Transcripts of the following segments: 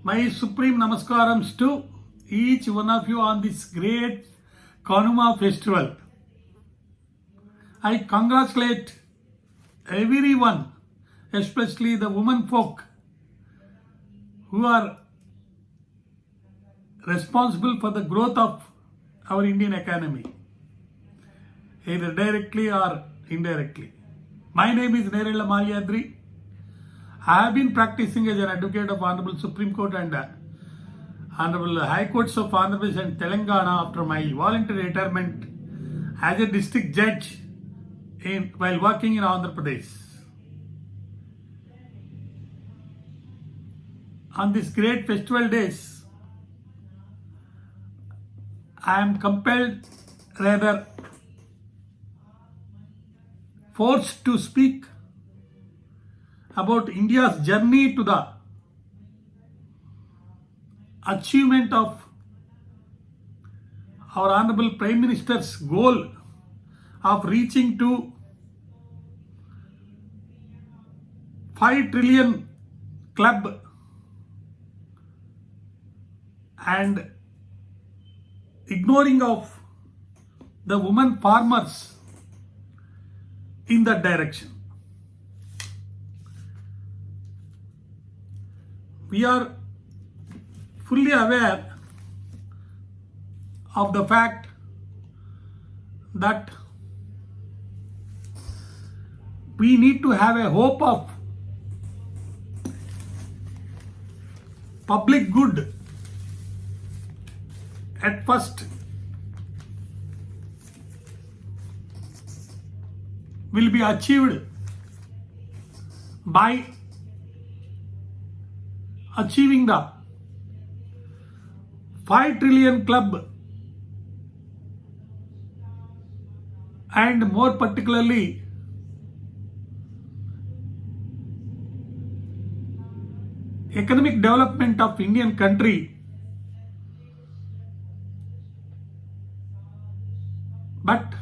My supreme namaskarams to each one of you on this great Kanuma festival. I congratulate everyone, especially the women folk who are responsible for the growth of our Indian economy, either directly or indirectly. My name is Nerella Malyadri. I have been practicing as an advocate of Honorable Supreme Court and Honorable High Courts of Andhra Pradesh and Telangana after my voluntary retirement as a district judge while working in Andhra Pradesh. On these great festival days, I am compelled, rather forced to speak about India's journey to the achievement of our Honorable Prime Minister's goal of reaching to 5 trillion club and ignoring of the women farmers in that direction. We are fully aware of the fact that we need to have a hope of public good at first will be achieved by achieving the 5 trillion club and more particularly economic development of Indian country. But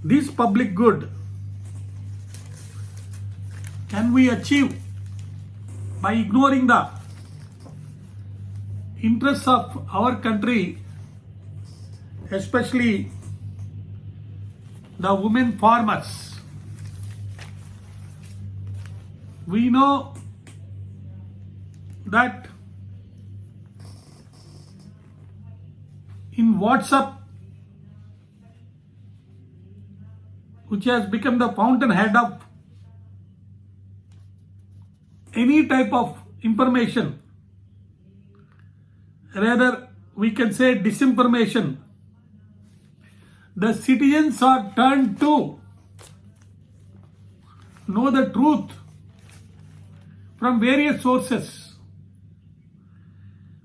this public good can we achieve by ignoring the interests of our country, especially the women farmers. We know that in WhatsApp, which has become the fountainhead of any type of information, rather we can say disinformation, the citizens are turned to know the truth from various sources.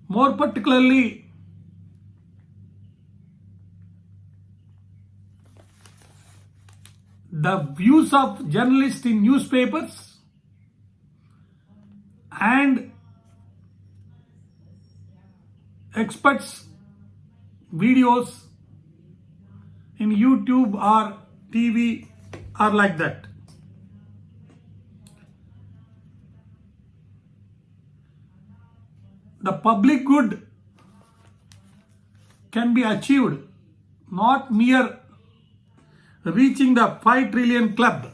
More particularly, the views of journalists in newspapers and experts' videos in YouTube or TV are like that. The public good can be achieved not mere reaching the 5 trillion club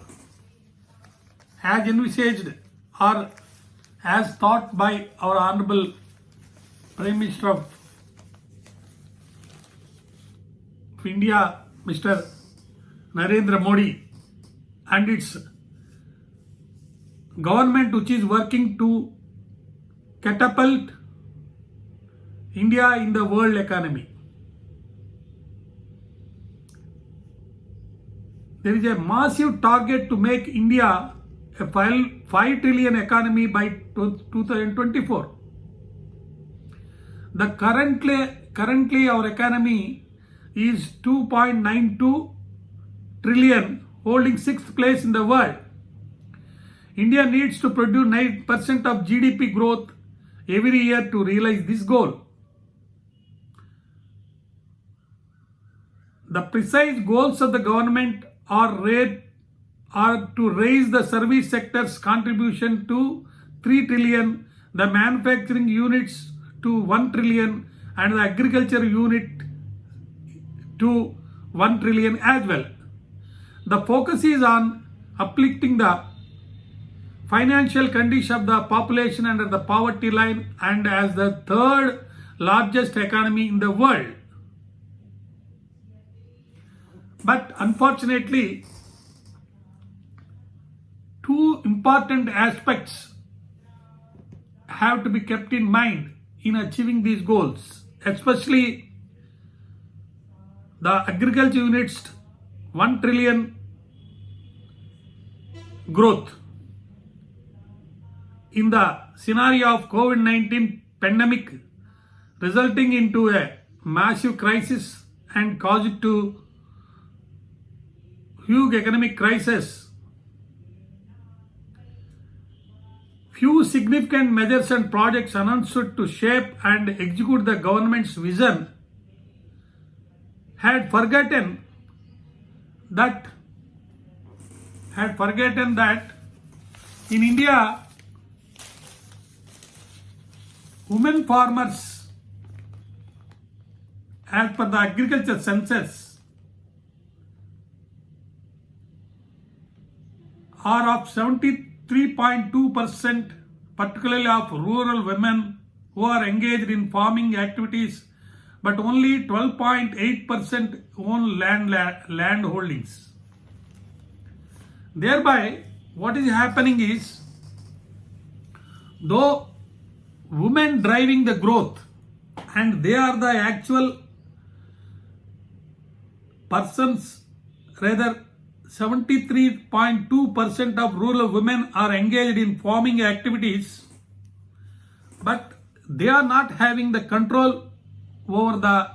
as envisaged or as thought by our Honorable Prime Minister of India, Mr. Narendra Modi, and its government which is working to catapult India in the world economy. There is a massive target to make India a 5 trillion economy by 2024. The currently our economy is 2.92 trillion, holding 6th place in the world. India needs to produce 9% of GDP growth every year to realize this goal. The precise goals of the government are to raise the service sector's contribution to 3 trillion the manufacturing units to 1 trillion and the agriculture unit to 1 trillion as well. The focus is on uplifting the financial condition of the population under the poverty line and as the third largest economy in the world. But unfortunately, two important aspects have to be kept in mind in achieving these goals, especially the agriculture units 1 trillion growth. In the scenario of COVID-19 pandemic resulting into a massive crisis and caused to huge economic crisis, few significant measures and projects announced to shape and execute the government's vision had forgotten that in India, women farmers, as per the agriculture census, are of 73.2%, particularly of rural women who are engaged in farming activities, but only 12.8% own land holdings. Thereby, what is happening is, though women driving the growth and they are the actual persons, rather 73.2% of rural women are engaged in farming activities, but they are not having the control over the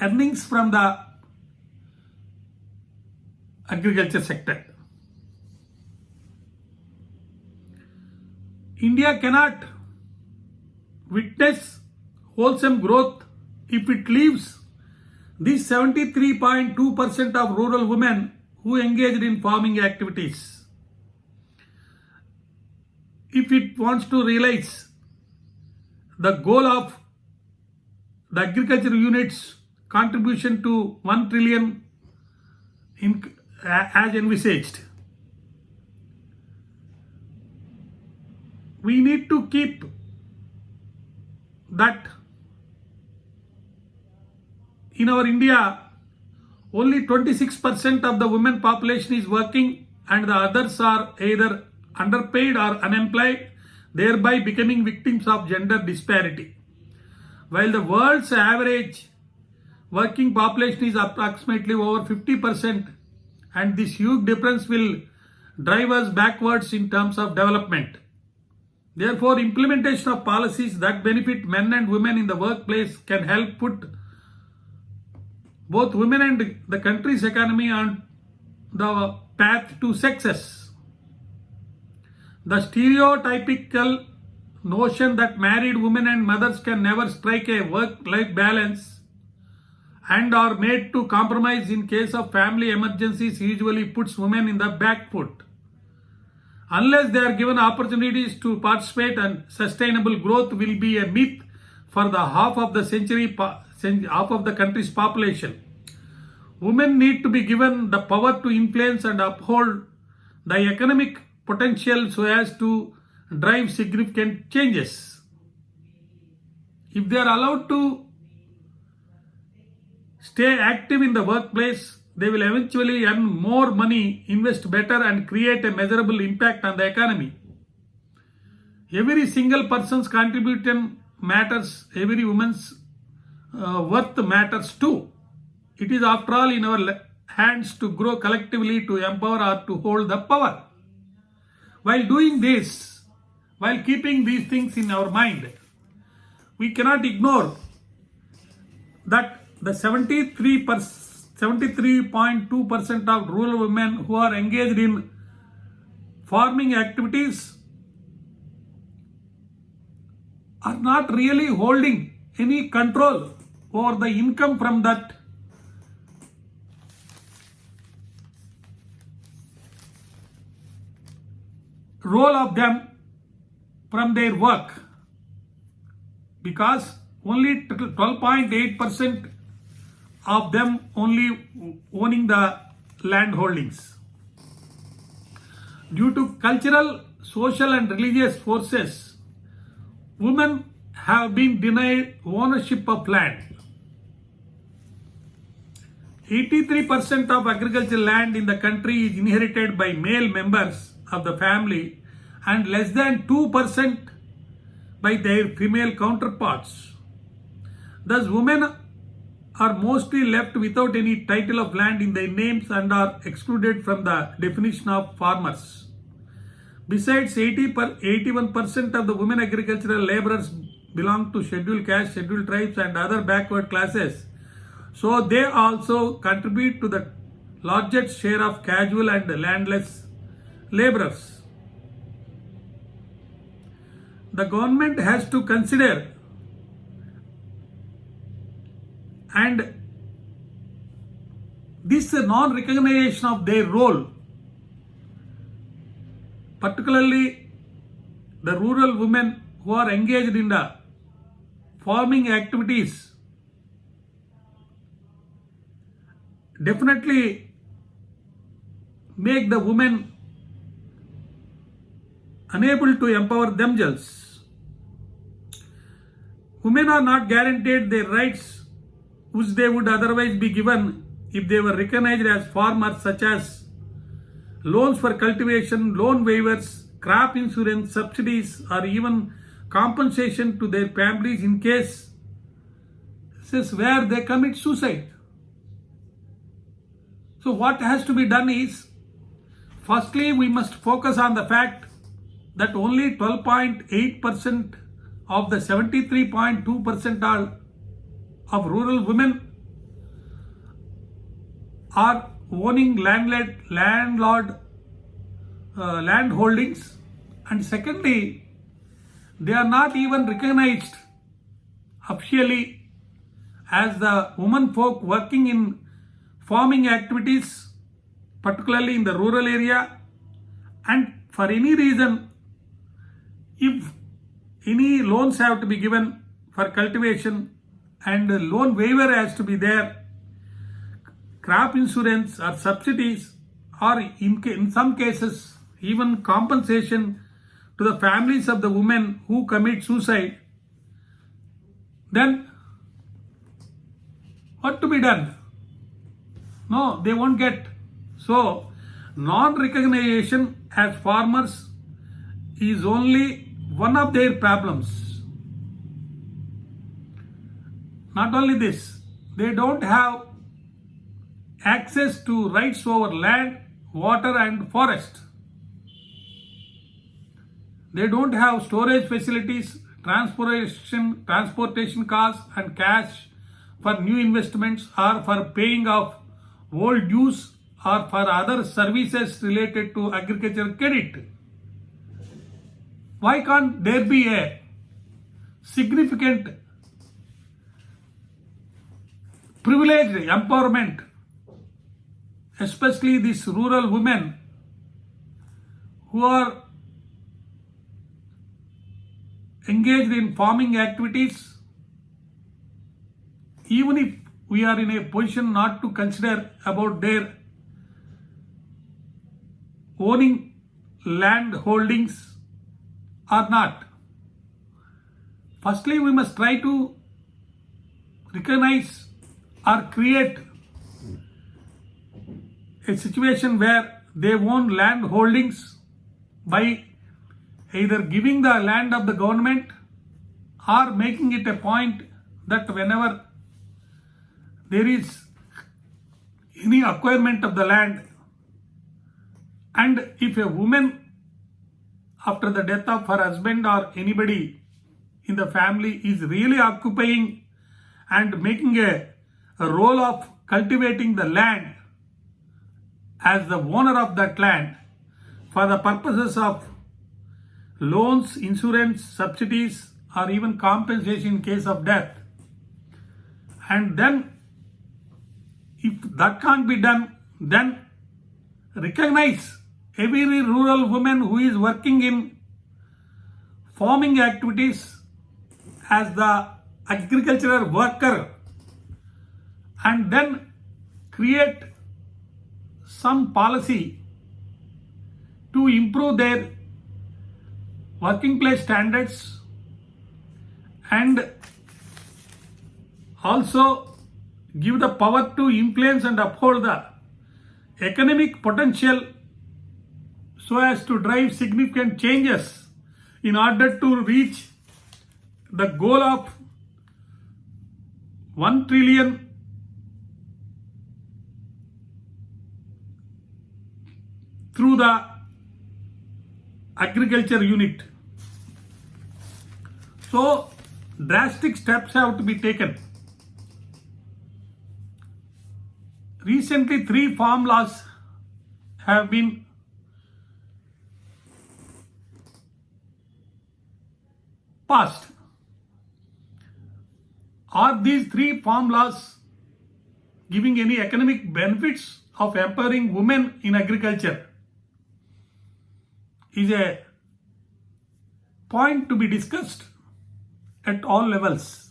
earnings from the agriculture sector. India cannot witness wholesome growth if it leaves these 73.2% of rural women who engaged in farming activities. If it wants to realize the goal of the agriculture units contribution to 1 trillion as envisaged, we need to keep that in our India, only 26% of the women population is working and the others are either underpaid or unemployed, thereby becoming victims of gender disparity. While the world's average working population is approximately over 50%, and this huge difference will drive us backwards in terms of development. Therefore, implementation of policies that benefit men and women in the workplace can help put both women and the country's economy on the path to success. The stereotypical notion that married women and mothers can never strike a work-life balance and are made to compromise in case of family emergencies usually puts women in the back foot. Unless they are given opportunities to participate, and sustainable growth will be a myth for the half of the country's population. Women need to be given the power to influence and uphold the economic potential so as to drive significant changes. If they are allowed to stay active in the workplace, they will eventually earn more money, invest better, and create a measurable impact on the economy. Every single person's contribution matters, every woman's worth matters too. It is after all in our hands to grow collectively, to empower or to hold the power. While doing this, while keeping these things in our mind, we cannot ignore that the 73.2% of rural women who are engaged in farming activities are not really holding any control over the income from that role of them from their work, because only 12.8% of them only owning the land holdings. Due to cultural, social and religious forces, women have been denied ownership of land. 83% of agricultural land in the country is inherited by male members of the family and less than 2% by their female counterparts. Thus, women are mostly left without any title of land in their names and are excluded from the definition of farmers. Besides, 81% of the women agricultural laborers belong to scheduled caste, scheduled tribes and other backward classes. So they also contribute to the largest share of casual and landless laborers. The government has to consider and this non-recognition of their role, particularly the rural women who are engaged in the farming activities, definitely make the women unable to empower themselves. Women are not guaranteed their rights which they would otherwise be given if they were recognized as farmers, such as loans for cultivation, loan waivers, crop insurance, subsidies, or even compensation to their families in cases where they commit suicide. So what has to be done is, firstly, we must focus on the fact that only 12.8% of the 73.2% of rural women are owning land holdings, and secondly, they are not even recognized officially as the women folk working in farming activities, particularly in the rural area. And for any reason, if any loans have to be given for cultivation and a loan waiver has to be there, crop insurance or subsidies, or in some cases even compensation to the families of the women who commit suicide, then what to be done? No, they won't get. So, non-recognition as farmers is only one of their problems. Not only this, they don't have access to rights over land, water and forest. They don't have storage facilities, transportation costs and cash for new investments or for paying off old dues or for other services related to agricultural credit. Why can't there be a significant privileged empowerment, especially these rural women who are engaged in farming activities? Even if we are in a position not to consider about their owning land holdings or not, firstly we must try to recognize or create a situation where they own land holdings by either giving the land of the government or making it a point that whenever there is any acquirement of the land, and if a woman after the death of her husband or anybody in the family is really occupying and making a role of cultivating the land as the owner of that land for the purposes of loans, insurance, subsidies or even compensation in case of death, and then if that can't be done, then recognize every rural woman who is working in farming activities as the agricultural worker and then create some policy to improve their working place standards and also give the power to influence and uphold the economic potential so as to drive significant changes in order to reach the goal of 1 trillion through the agriculture unit. So drastic steps have to be taken. Recently 3 farm laws have been passed. Are these 3 farm laws giving any economic benefits of empowering women in agriculture? Is a point to be discussed at all levels.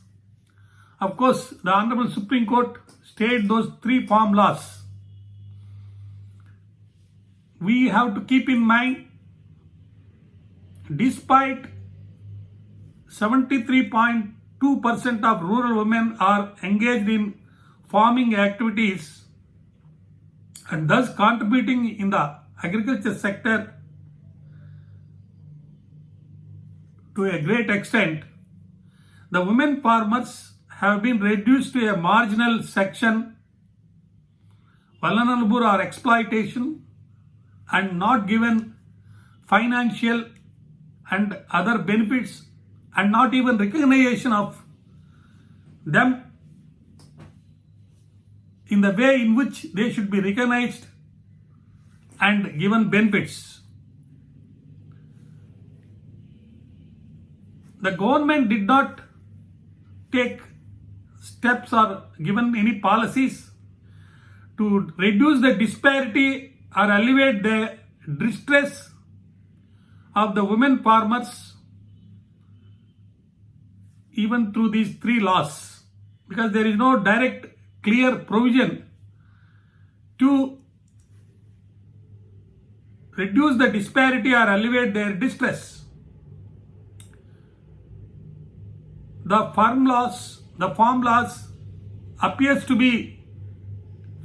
Of course, the Honorable Supreme Court stayed those 3 farm laws. We have to keep in mind, despite 73.2% of rural women are engaged in farming activities and thus contributing in the agriculture sector to a great extent, the women farmers have been reduced to a marginal section, vulnerable or exploitation, and not given financial and other benefits and not even recognition of them in the way in which they should be recognized and given benefits. The government did not take steps or given any policies to reduce the disparity or alleviate the distress of the women farmers even through these 3 laws, because there is no direct clear provision to reduce the disparity or alleviate their distress. The farm laws appears to be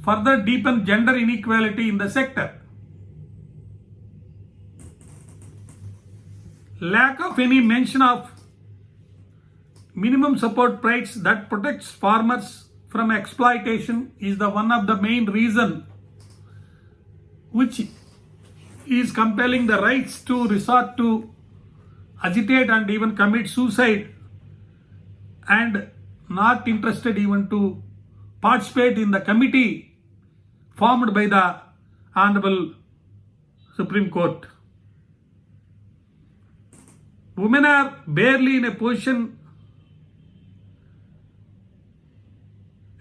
further deepen gender inequality in the sector. Lack of any mention of minimum support price that protects farmers from exploitation is the one of the main reason which is compelling the rights to resort to agitate and even commit suicide and not interested even to participate in the committee formed by the Honorable Supreme Court. Women are barely in a position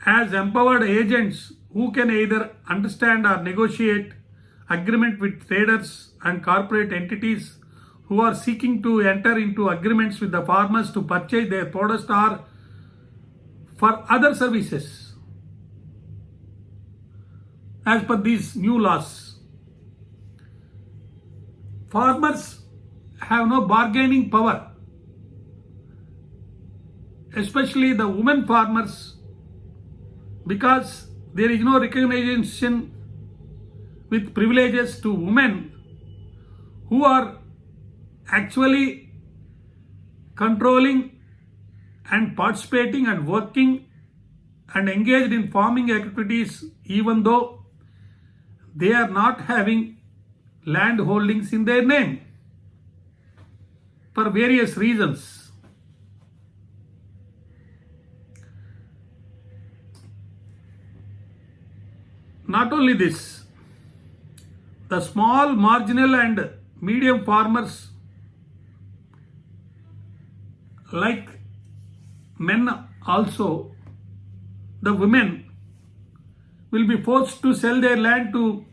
as empowered agents who can either understand or negotiate agreement with traders and corporate entities who are seeking to enter into agreements with the farmers to purchase their products or for other services. As per these new laws, farmers have no bargaining power, especially the women farmers, because there is no recognition with privileges to women who are actually controlling and participating and working and engaged in farming activities, even though they are not having land holdings in their name for various reasons. Not only this, the small, marginal and medium farmers, like men also, the women will be forced to sell their land to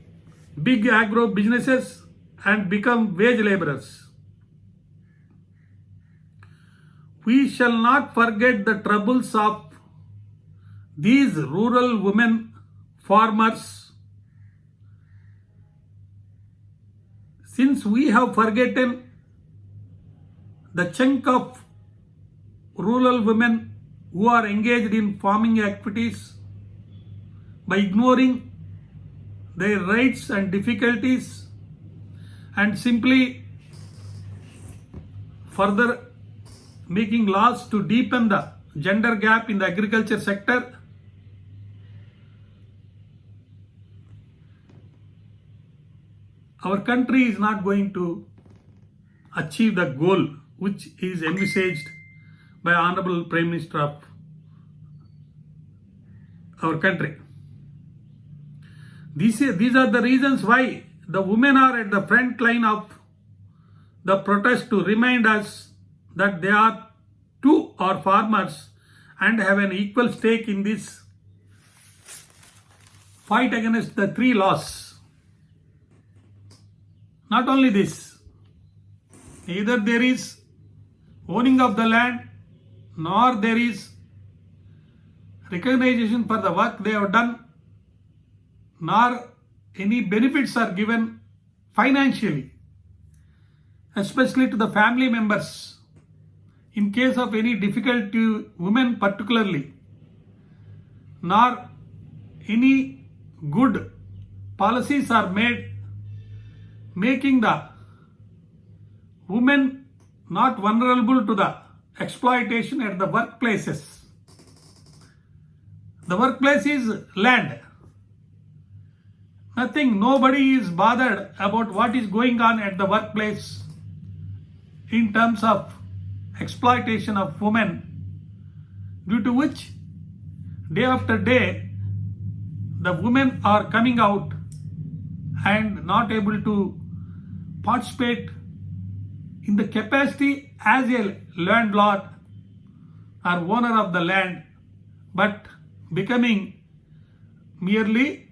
big agro businesses and become wage laborers. we shall not forget the troubles of these rural women farmers. Since we have forgotten the chunk of rural women who are engaged in farming activities by ignoring their rights and difficulties and simply further making laws to deepen the gender gap in the agriculture sector, our country is not going to achieve the goal which is envisaged by Honorable Prime Minister of our country. These are the reasons why the women are at the front line of the protest to remind us that they are too are farmers and have an equal stake in this fight against the three laws. Not only this, neither there is owning of the land nor there is recognition for the work they have done, nor any benefits are given financially, especially to the family members in case of any difficulty, women particularly, nor any good policies are made making the women not vulnerable to the exploitation at the workplaces. The workplace is land. Nobody is bothered about what is going on at the workplace in terms of exploitation of women, due to which day after day the women are coming out and not able to participate in the capacity as a landlord or owner of the land, but becoming merely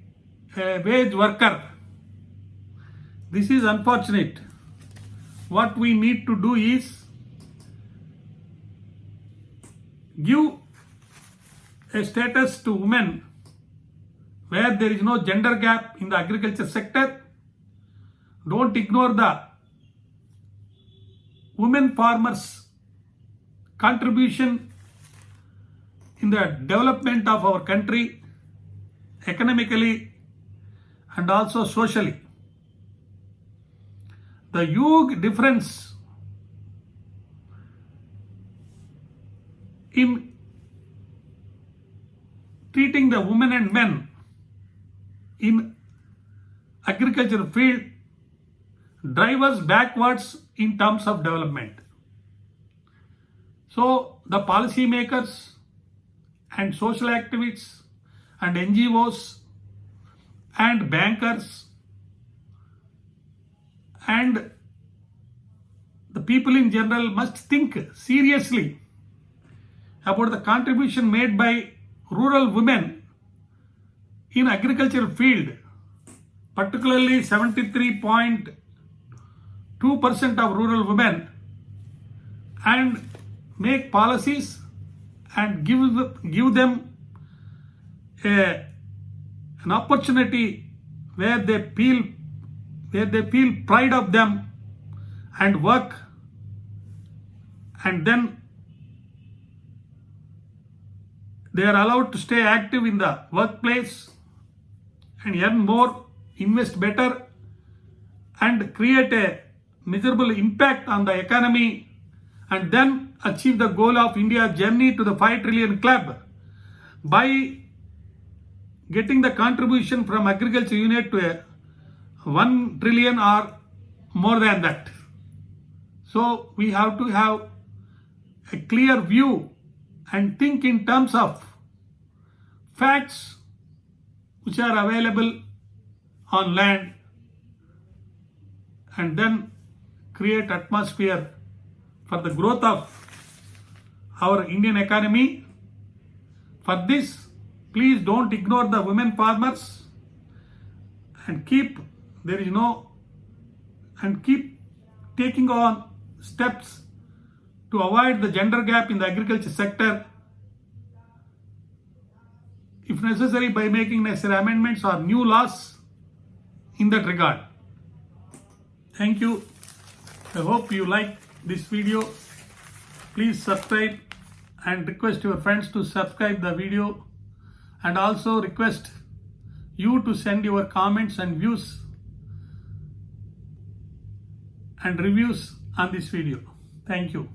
a wage worker. This is unfortunate. What we need to do is give a status to women where there is no gender gap in the agriculture sector. Don't ignore the women farmers' contribution in the development of our country, economically and also socially. The huge difference in treating the women and men in agriculture field drive us backwards in terms of development. So the policy makers and social activists and NGOs and bankers and the people in general must think seriously about the contribution made by rural women in agriculture field, particularly 73.2% of rural women, and make policies and give them an opportunity where they feel pride of them and work, and then they are allowed to stay active in the workplace and earn more, invest better, and create a measurable impact on the economy, and then achieve the goal of India's journey to the 5 trillion club by getting the contribution from agriculture unit to 1 trillion or more than that. So we have to have a clear view and think in terms of facts which are available on land, and then create atmosphere for the growth of our Indian economy. For this, please don't ignore the women farmers and keep taking on steps to avoid the gender gap in the agriculture sector, if necessary by making necessary amendments or new laws in that regard. Thank you. I hope you like this video. Please subscribe and request your friends to subscribe the video, and also request you to send your comments and views and reviews on this video. Thank you.